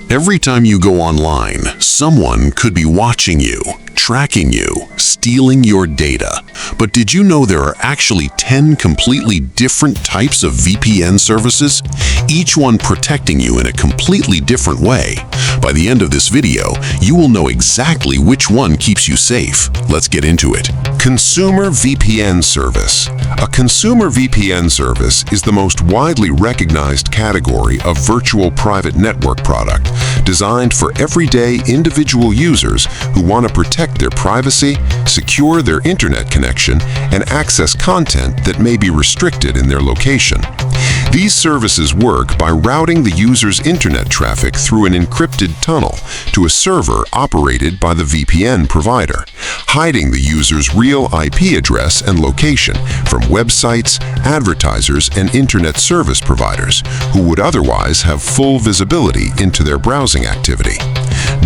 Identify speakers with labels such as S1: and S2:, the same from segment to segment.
S1: Every time you go online, someone could be watching you, tracking you, stealing your data. But did you know there are actually 10 completely different types of VPN services, each one protecting you in a completely different way? By the end of this video, you will know exactly which one keeps you safe. Let's get into it. Consumer VPN Service. A Consumer VPN service is the most widely recognized category of virtual private network product, designed for everyday individual users who want to protect their privacy, secure their internet connection, and access content that may be restricted in their location. These services work by routing the user's internet traffic through an encrypted tunnel to a server operated by the VPN provider, hiding the user's real IP address and location from websites, advertisers, and internet service providers who would otherwise have full visibility into their browsing activity.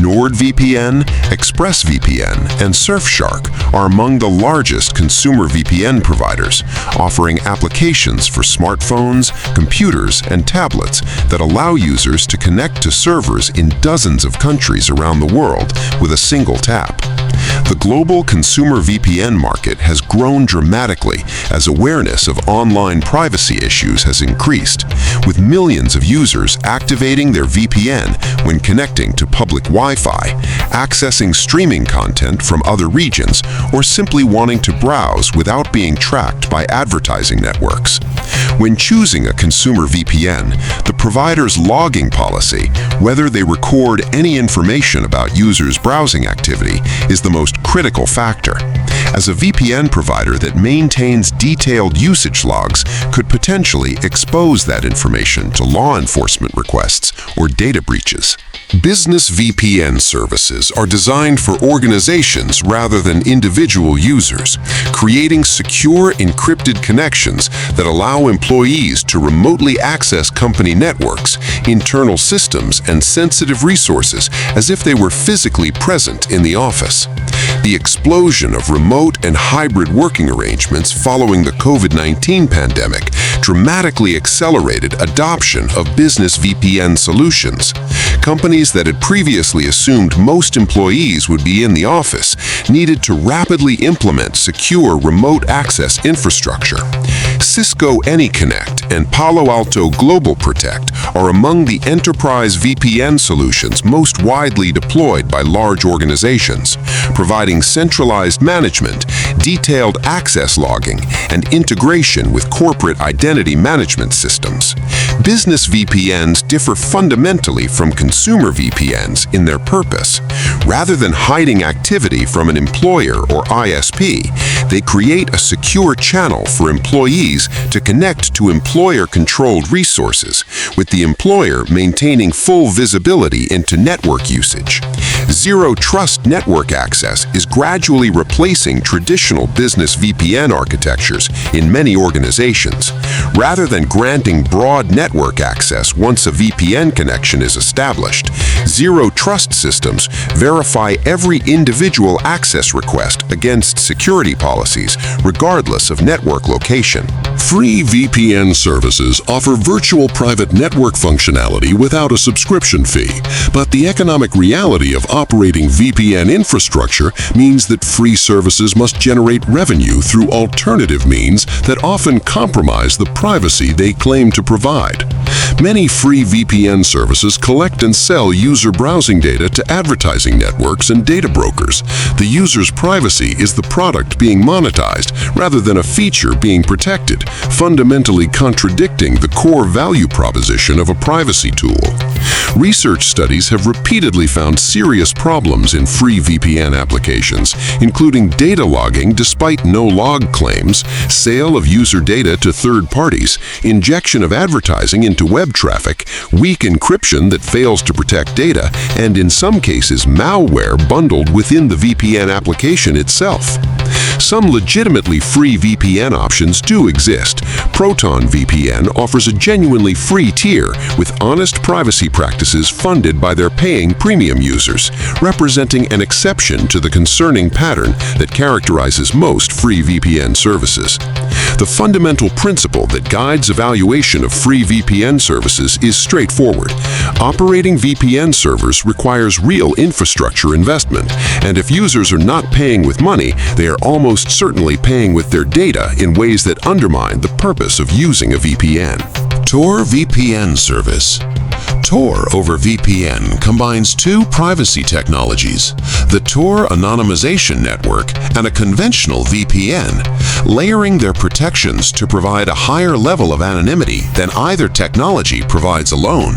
S1: NordVPN, ExpressVPN, and Surfshark are among the largest consumer VPN providers, offering applications for smartphones, computers, and tablets that allow users to connect to servers in dozens of countries around the world with a single tap. The global consumer VPN market has grown dramatically as awareness of online privacy issues has increased, with millions of users activating their VPN when connecting to public Wi-Fi, accessing streaming content from other regions, or simply wanting to browse without being tracked by advertising networks. When choosing a consumer VPN, the provider's logging policy, whether they record any information about users' browsing activity, is the most critical factor, as a VPN provider that maintains detailed usage logs could potentially expose that information to law enforcement requests or data breaches. Business VPN services are designed for organizations rather than individual users, creating secure encrypted connections that allow employees to remotely access company networks, internal systems, and sensitive resources as if they were physically present in the office. The explosion of remote and hybrid working arrangements following the COVID-19 pandemic dramatically accelerated adoption of business VPN solutions. Companies that had previously assumed most employees would be in the office needed to rapidly implement secure remote access infrastructure. Cisco AnyConnect and Palo Alto Global Protect are among the enterprise VPN solutions most widely deployed by large organizations, providing centralized management, detailed access logging, and integration with corporate identity management systems. Business VPNs differ fundamentally from consumer VPNs in their purpose. Rather than hiding activity from an employer or ISP, they create a secure channel for employees to connect to employer-controlled resources, with the employer maintaining full visibility into network usage. Zero-trust network access is gradually replacing traditional business VPN architectures in many organizations. Rather than granting broad network access once a VPN connection is established, zero-trust systems verify every individual access request against security policies, regardless of network location. Free VPN services offer virtual private network functionality without a subscription fee, but the economic reality of operating VPN infrastructure means that free services must generate revenue through alternative means that often compromise the privacy they claim to provide. Many free VPN services collect and sell user browsing data to advertising networks and data brokers. The user's privacy is the product being monetized rather than a feature being protected, fundamentally contradicting the core value proposition of a privacy tool. Research studies have repeatedly found serious problems in free VPN applications, including data logging despite no log claims, sale of user data to third parties, injection of advertising into web traffic, weak encryption that fails to protect data, and in some cases malware bundled within the VPN application itself. Some legitimately free VPN options do exist. Proton VPN offers a genuinely free tier with honest privacy practices funded by their paying premium users, representing an exception to the concerning pattern that characterizes most free VPN services. The fundamental principle that guides evaluation of free VPN services is straightforward. Operating VPN servers requires real infrastructure investment, and if users are not paying with money, they are almost certainly paying with their data in ways that undermine the purpose of using a VPN. Tor VPN Service. Tor over VPN combines two privacy technologies, the Tor anonymization network and a conventional VPN, layering their protections to provide a higher level of anonymity than either technology provides alone.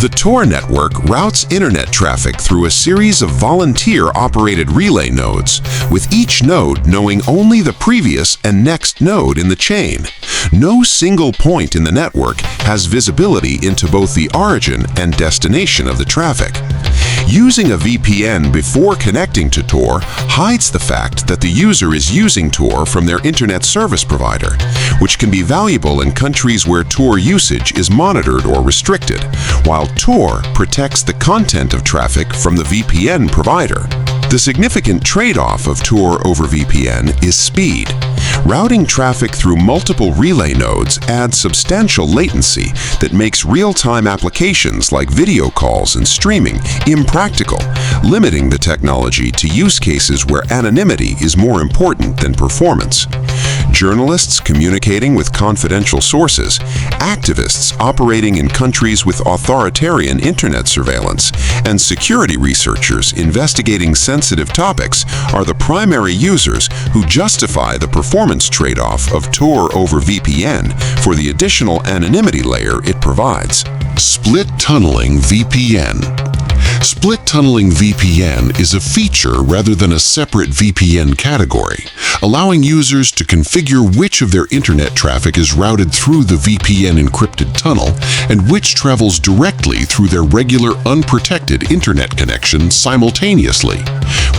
S1: The Tor network routes internet traffic through a series of volunteer-operated relay nodes, with each node knowing only the previous and next node in the chain. No single point in the network has visibility into both the origin and destination of the traffic. Using a VPN before connecting to Tor hides the fact that the user is using Tor from their internet service provider, which can be valuable in countries where Tor usage is monitored or restricted, while Tor protects the content of traffic from the VPN provider. The significant trade-off of Tor over VPN is speed. Routing traffic through multiple relay nodes adds substantial latency that makes real-time applications like video calls and streaming impractical, limiting the technology to use cases where anonymity is more important than performance. Journalists communicating with confidential sources, activists operating in countries with authoritarian internet surveillance, and security researchers investigating sensitive topics are the primary users who justify the performance trade-off of Tor over VPN for the additional anonymity layer it provides. Split Tunneling VPN. Split Tunneling VPN is a feature rather than a separate VPN category, allowing users to configure which of their internet traffic is routed through the VPN encrypted tunnel and which travels directly through their regular unprotected internet connection simultaneously.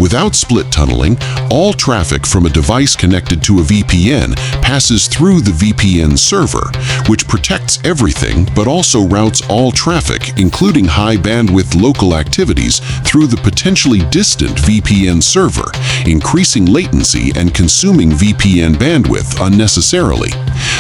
S1: Without split tunneling, all traffic from a device connected to a VPN passes through the VPN server, which protects everything but also routes all traffic, including high-bandwidth local activities, through the potentially distant VPN server, increasing latency and consuming VPN bandwidth unnecessarily.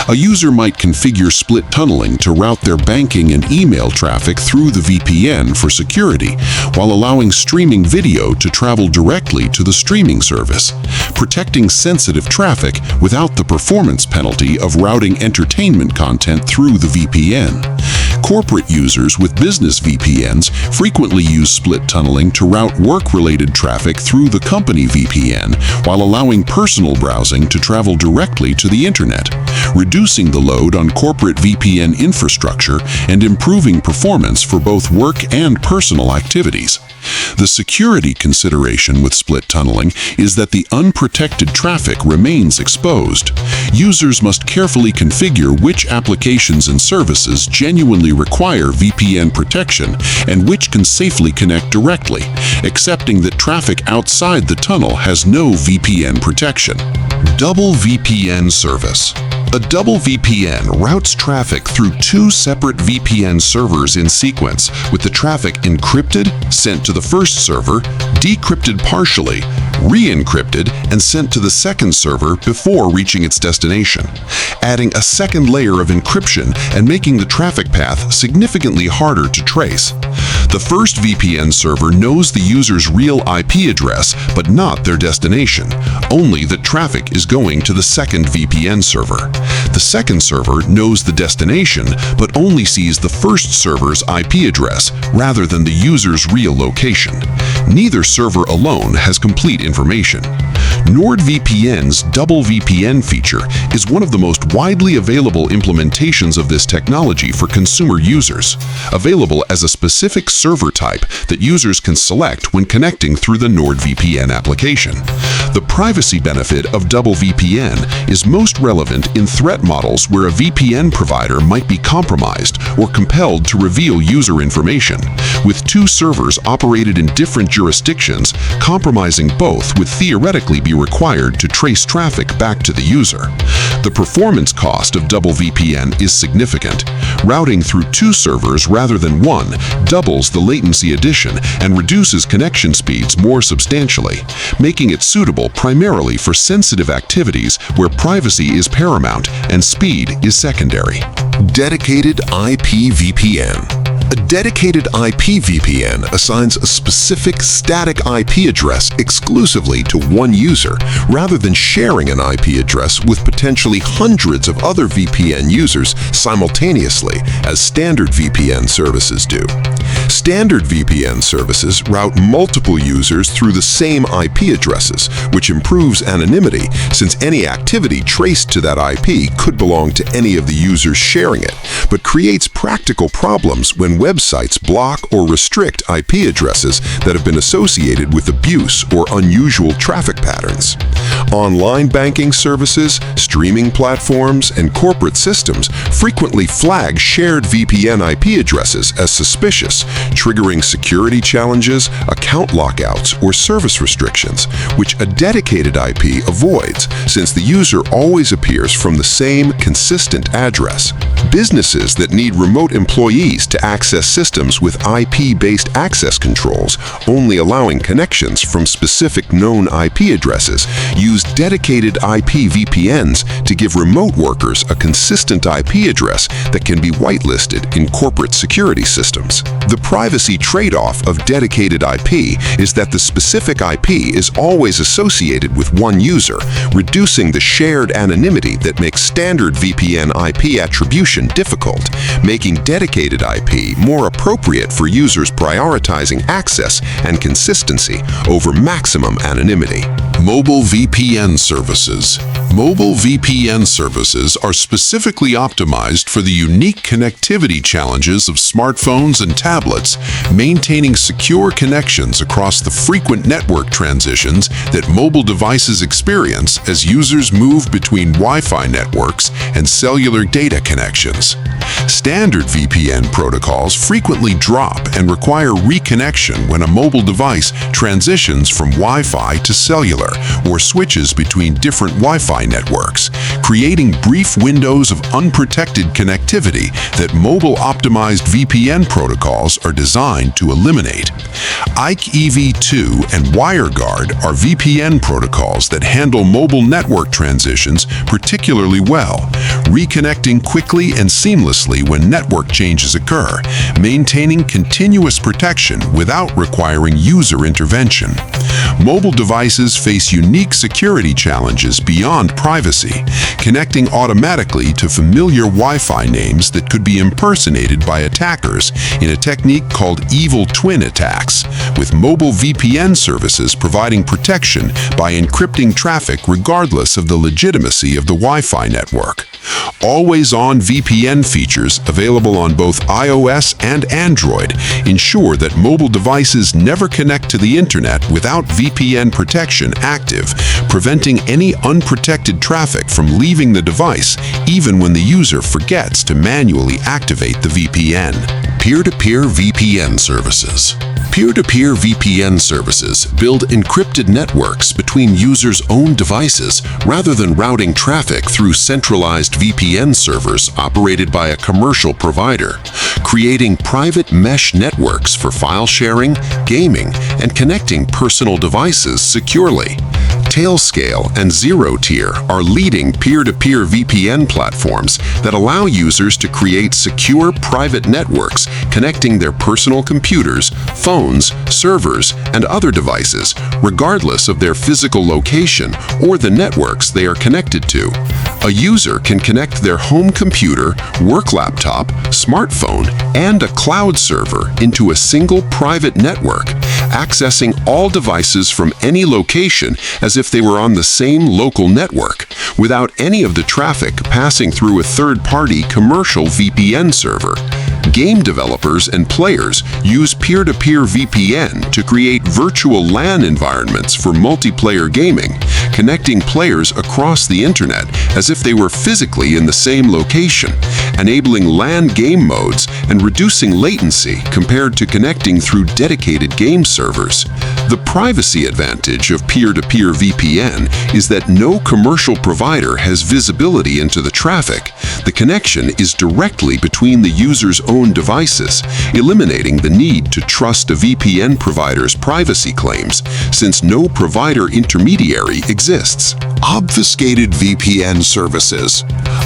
S1: A user might configure split tunneling to route their banking and email traffic through the VPN for security, while allowing streaming video to travel directly to the streaming service, protecting sensitive traffic without the performance penalty of routing entertainment content through the VPN. Corporate users with business VPNs frequently use split tunneling to route work-related traffic through the company VPN while allowing personal browsing to travel directly to the internet, reducing the load on corporate VPN infrastructure and improving performance for both work and personal activities. The security consideration with split tunneling is that the unprotected traffic remains exposed. Users must carefully configure which applications and services genuinely require VPN protection and which can safely connect directly, accepting that traffic outside the tunnel has no VPN protection. Double VPN Service. A double VPN routes traffic through two separate VPN servers in sequence, with the traffic encrypted, sent to the first server, decrypted partially, re-encrypted, and sent to the second server before reaching its destination, adding a second layer of encryption and making the traffic path significantly harder to trace. The first VPN server knows the user's real IP address, but not their destination, only that traffic is going to the second VPN server. The second server knows the destination, but only sees the first server's IP address rather than the user's real location. Neither server alone has complete information. NordVPN's Double VPN feature is one of the most widely available implementations of this technology for consumer users, available as a specific server type that users can select when connecting through the NordVPN application. The privacy benefit of Double VPN is most relevant in threat models where a VPN provider might be compromised or compelled to reveal user information. With two servers operated in different jurisdictions, compromising both would theoretically be required to trace traffic back to the user. The performance cost of Double VPN is significant. Routing through two servers rather than one doubles the latency addition and reduces connection speeds more substantially, making it suitable primarily for sensitive activities where privacy is paramount and speed is secondary. Dedicated IP VPN. A dedicated IP VPN assigns a specific static IP address exclusively to one user, rather than sharing an IP address with potentially hundreds of other VPN users simultaneously, as standard VPN services do. Standard VPN services route multiple users through the same IP addresses, which improves anonymity since any activity traced to that IP could belong to any of the users sharing it, but creates practical problems when websites block or restrict IP addresses that have been associated with abuse or unusual traffic patterns. Online banking services, streaming platforms, and corporate systems frequently flag shared VPN IP addresses as suspicious, triggering security challenges, account lockouts, or service restrictions, which a dedicated IP avoids since the user always appears from the same consistent address. Businesses that need remote employees to access systems with IP-based access controls, only allowing connections from specific known IP addresses, use dedicated IP VPNs to give remote workers a consistent IP address that can be whitelisted in corporate security systems. The privacy trade-off of dedicated IP is that the specific IP is always associated with one user, reducing the shared anonymity that makes standard VPN IP attribution difficult, making dedicated IP more appropriate for users prioritizing access and consistency over maximum anonymity. Mobile VPN services. Mobile VPN services are specifically optimized for the unique connectivity challenges of smartphones and tablets, maintaining secure connections across the frequent network transitions that mobile devices experience as users move between Wi-Fi networks and cellular data connections. Standard VPN protocols frequently drop and require reconnection when a mobile device transitions from Wi-Fi to cellular or switches between different Wi-Fi networks, creating brief windows of unprotected connectivity that mobile-optimized VPN protocols are designed to eliminate. IPv2 and WireGuard are VPN protocols that handle mobile network transitions particularly well, reconnecting quickly and seamlessly when network changes occur, maintaining continuous protection without requiring user intervention. Mobile devices face unique security challenges beyond privacy, connecting automatically to familiar Wi-Fi names that could be impersonated by attackers in a technique called evil twin attacks, with mobile VPN services providing protection by encrypting traffic regardless of the legitimacy of the Wi-Fi network. Always-on VPN features available on both iOS and Android ensure that mobile devices never connect to the internet without VPN protection active, preventing any unprotected traffic from leaving the device even when the user forgets to manually activate the VPN. Peer-to-peer VPN services. Peer-to-peer VPN services build encrypted networks between users' own devices rather than routing traffic through centralized VPN servers operated by a commercial provider, creating private mesh networks for file sharing, gaming, and connecting personal devices securely. Tailscale and ZeroTier are leading peer-to-peer VPN platforms that allow users to create secure private networks connecting their personal computers, phones, servers, and other devices, regardless of their physical location or the networks they are connected to. A user can connect their home computer, work laptop, smartphone, and a cloud server into a single private network, accessing all devices from any location as if they were on the same local network, without any of the traffic passing through a third-party commercial VPN server. Game developers and players use peer-to-peer VPN to create virtual LAN environments for multiplayer gaming, connecting players across the internet as if they were physically in the same location, enabling LAN game modes and reducing latency compared to connecting through dedicated game servers. The privacy advantage of peer-to-peer VPN is that no commercial provider has visibility into the traffic. The connection is directly between the user's own devices, eliminating the need to trust a VPN provider's privacy claims, since no provider intermediary exists. Obfuscated VPN Services.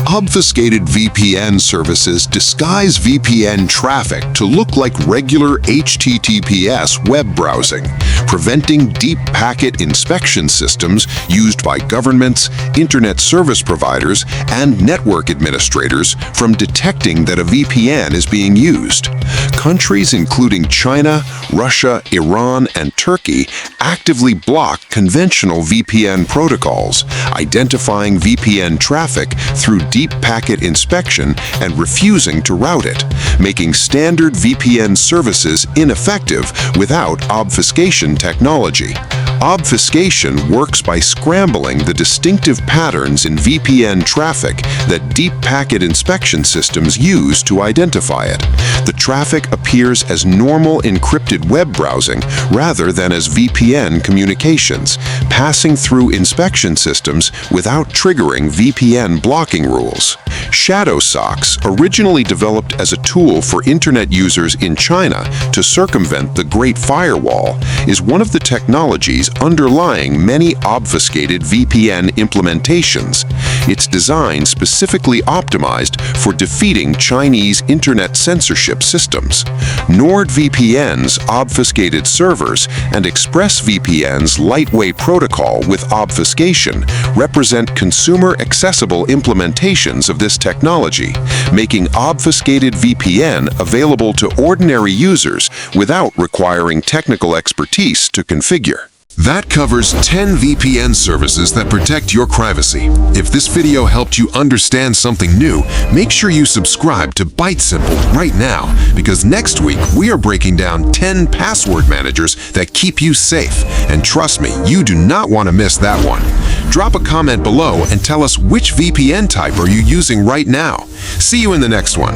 S1: Obfuscated VPN services disguise VPN traffic to look like regular HTTPS web browsing, preventing deep packet inspection systems used by governments, internet service providers, and network administrators from detecting that a VPN is being used. Countries including China, Russia, Iran, and Turkey actively block conventional VPN protocols, identifying VPN traffic through deep packet inspection and refusing to route it, making standard VPN services ineffective without obfuscation technology. Obfuscation works by scrambling the distinctive patterns in VPN traffic that deep packet inspection systems use to identify it. The traffic appears as normal encrypted web browsing rather than as VPN communications, passing through inspection systems without triggering VPN blocking rules. Shadow socks, originally developed as a tool for internet users in China to circumvent the Great Firewall, is one of the technologies underlying many obfuscated VPN implementations. It's design specifically optimized for defeating Chinese internet censorship systems. NordVPN's obfuscated servers and ExpressVPN's lightweight protocol with obfuscation represent consumer-accessible implementations of this technology, making obfuscated VPN available to ordinary users without requiring technical expertise to configure. That covers 10 VPN services that protect your privacy. If this video helped you understand something new, make sure you subscribe to ByteSimple right now, because next week we are breaking down 10 password managers that keep you safe. And trust me, you do not want to miss that one. Drop a comment below and tell us which VPN type are you using right now. See you in the next one.